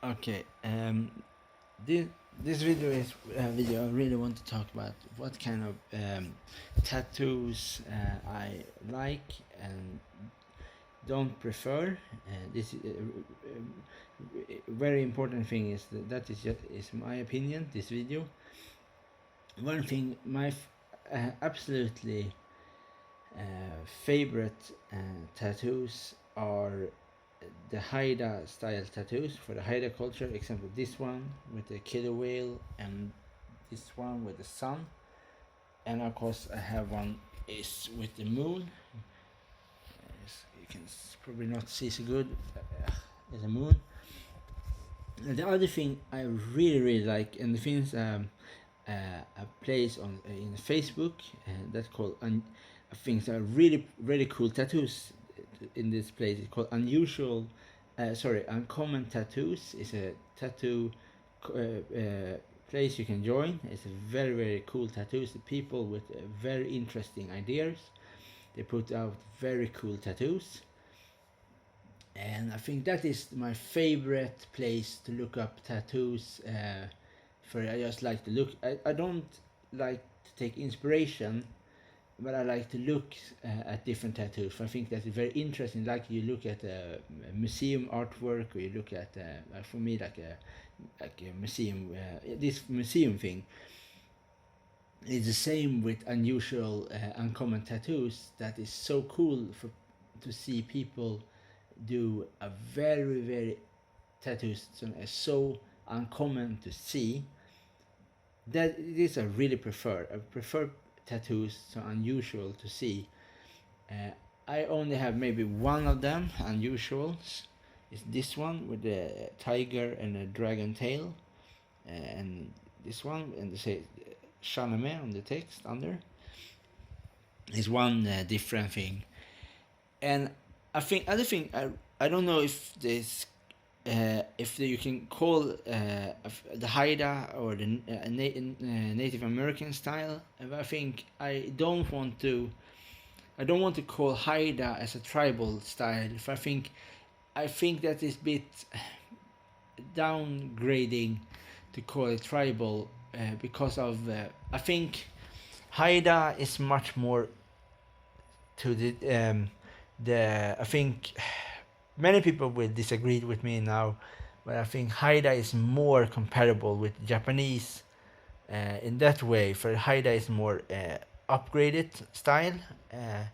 Okay. This this video is a video I really want to talk about what kind of tattoos I like and don't prefer. This very important thing is that is just is my opinion. This video. One thing, my absolutely favorite tattoos are the Haida style tattoos for the Haida culture. Example, this one with the killer whale and this one with the sun. And of course, I have one is with the moon. You can probably not see so good. There's a moon. And the other thing I really like, and the things a place on in Facebook that's called I think there are really cool tattoos in this place. It's called uncommon tattoos. It's a tattoo place you can join. It's a very cool tattoos. The people with very interesting ideas. They put out very cool tattoos, and I think that is my favorite place to look up tattoos. For I just like to look. I don't like to take inspiration, but I like to look at different tattoos. I think that's very interesting. Like you look at a museum artwork, or you look at for me like a museum. This museum thing is the same with unusual, uncommon tattoos. That is so cool for to see people do a very tattoos so uncommon to see. That this I really prefer. I prefer tattoos so unusual to see. Uh, I only have maybe one of them unusuals. It's this one with the tiger and a dragon tail, and this one and they say Shaname on the text under is one different thing. And I think other thing I don't know if you can call the Haida or the Native American style. I think I don't want to call Haida as a tribal style. If I think that is a bit downgrading to call it tribal because of I think Haida is much more to the I think many people will disagree with me now, but I think Haida is more comparable with Japanese in that way. For Haida is more upgraded style. I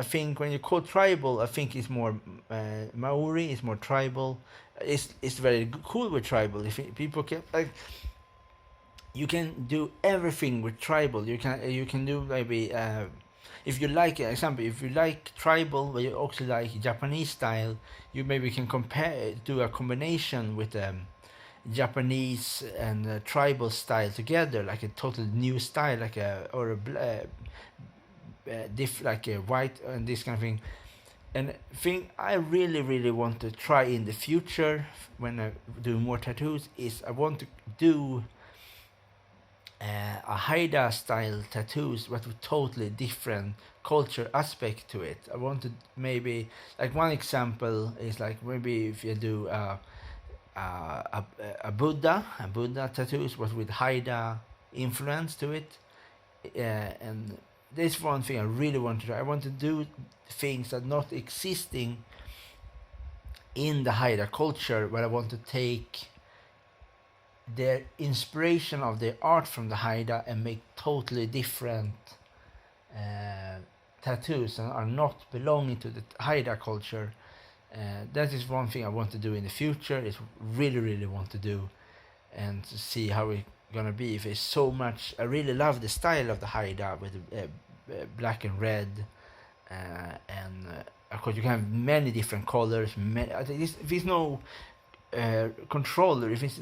think when you call tribal, I think it's more Maori. It's more tribal. It's very cool with tribal. If people can like, you can do everything with tribal. You can do maybe if you like example if you like tribal but you also like Japanese style, you maybe can compare do a combination with Japanese and tribal style together, like a total new style, like a or a like a white and this kind of thing. And thing I really want to try in the future when I do more tattoos is I want to do a Haida style tattoos but with totally different culture aspect to it. I want to maybe like one example is like maybe if you do a Buddha tattoos but with Haida influence to it. And this one thing I really want to try. I want to do things that not existing in the Haida culture, but I want to take their inspiration of their art from the Haida and make totally different uh, tattoos and are not belonging to the Haida culture. That is one thing I want to do in the future. Is really want to do, and to see how it's gonna be. If it's so much, I really love the style of the Haida with black and red, and of course you can have many different colors. I think there's no controller. If it's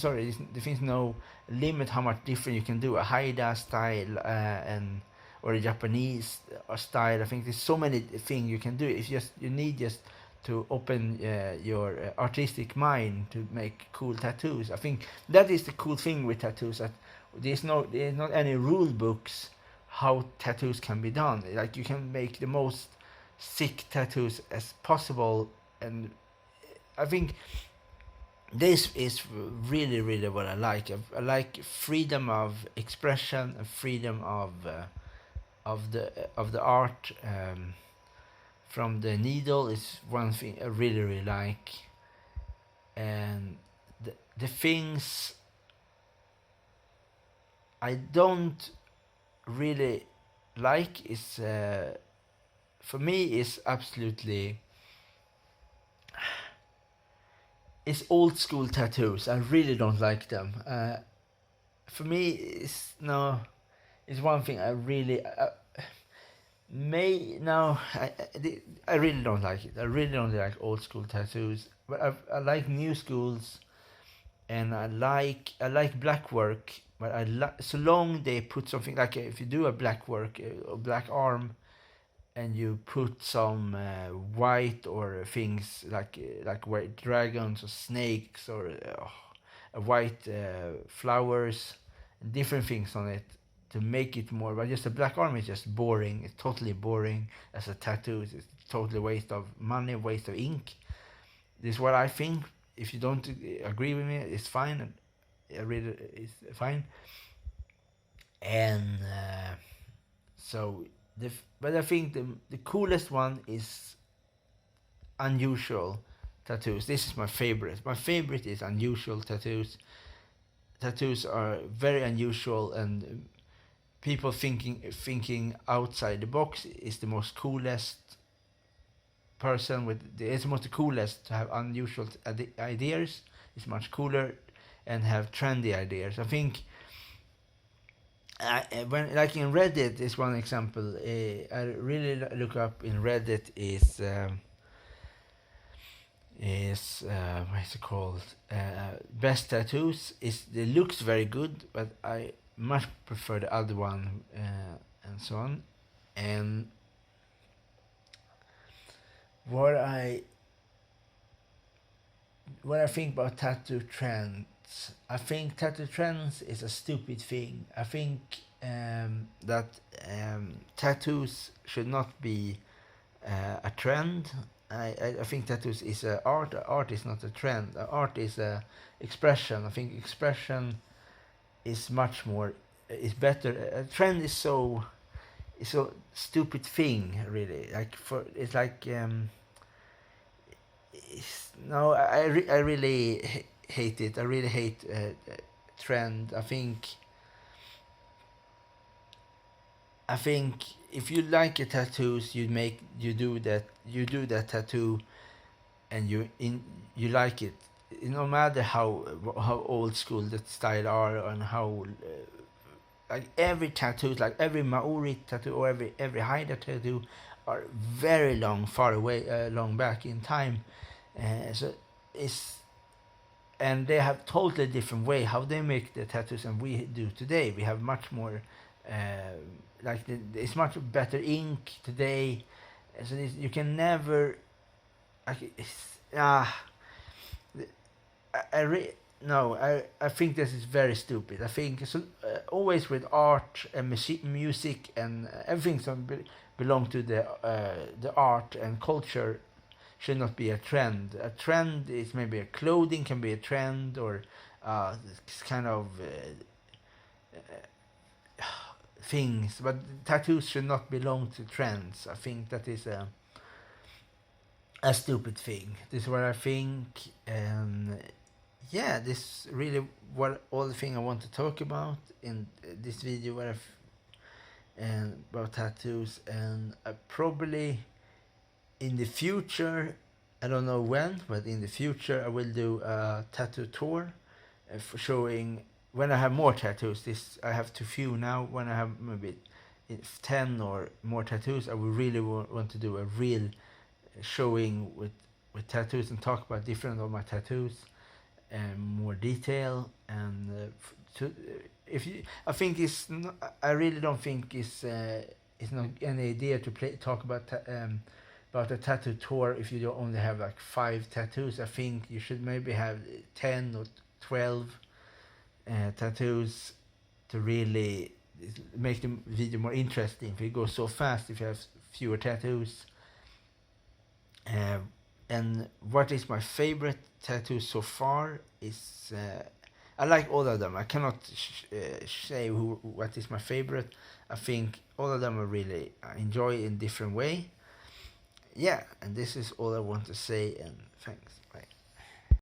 sorry, if there's no limit how much different you can do a Haida style and or a Japanese style. I think there's so many things you can do. It's just you need just to open your artistic mind to make cool tattoos. I think that is the cool thing with tattoos. That there's not any rule books how tattoos can be done. Like you can make the most sick tattoos as possible, and I think this is really really what I like. I like freedom of expression and freedom of the art. From the needle is one thing I really really like, and the things I don't really like is for me is absolutely it's old school tattoos. I really don't like them. For me, it's no. It's one thing I really may no. I really don't like it. I really don't like old school tattoos. But I like new schools, and I like black work. But I like so long they put something like if you do a black work, a black arm, and you put some white or things like white dragons or snakes or white flowers, different things on it to make it more. But just a black arm is just boring. It's totally boring as a tattoo. It's totally waste of money, waste of ink. This is what I think. If you don't agree with me, it's fine. I really, it's fine. And so, but I think the coolest one is unusual tattoos. This is my favorite. My favorite is unusual tattoos. Tattoos are very unusual, and people thinking outside the box is the most coolest person with. It's most coolest to have unusual ideas. It's much cooler, and have trendy ideas. I think. When like in Reddit is one example. I really look up in Reddit is what's it called? Best tattoos is it looks very good, but I much prefer the other one and so on. And what I what I think about tattoo trends, I think tattoo trends is a stupid thing. I think that tattoos should not be a trend. I think tattoos is a art. Art is not a trend. Art is a expression. I think expression is much more is better. A trend is so stupid thing really. Like for it's like it's, no I really hate it. I really hate trend. I think if you like a tattoos, you do that tattoo, and you like it. No matter how old school that style are, and how like every tattoo, like every Maori tattoo or every Haida tattoo, are very long, far away, long back in time. So it's and they have totally different way how they make the tattoos and we do today. We have much more, it's much better ink today. So you can never, like, no, I think this is very stupid. I think so, always with art and music and everything that belong to the art and culture should not be a trend. A trend is maybe a clothing can be a trend, or it's kind of things, but tattoos should not belong to trends. I think that is a stupid thing. This is what I think, and yeah, this really what all the thing I want to talk about in this video. What I've and about tattoos, and I probably in the future, I don't know when, but in the future I will do a tattoo tour for showing when I have more tattoos. This I have too few now. When I have maybe 10 or more tattoos, I would really want to do a real showing with tattoos and talk about different of my tattoos and more detail. And to, if you, I think it's not, I really don't think it's not any idea to talk about a tattoo tour if you don't only have like 5 tattoos. I think you should maybe have 10 or 12 tattoos to really make the video more interesting. If it goes so fast, if you have fewer tattoos, And what is my favorite tattoo so far is I like all of them. I cannot say what is my favorite. I think all of them are really I enjoy in different way. Yeah, and this is all I want to say. And thanks. Bye.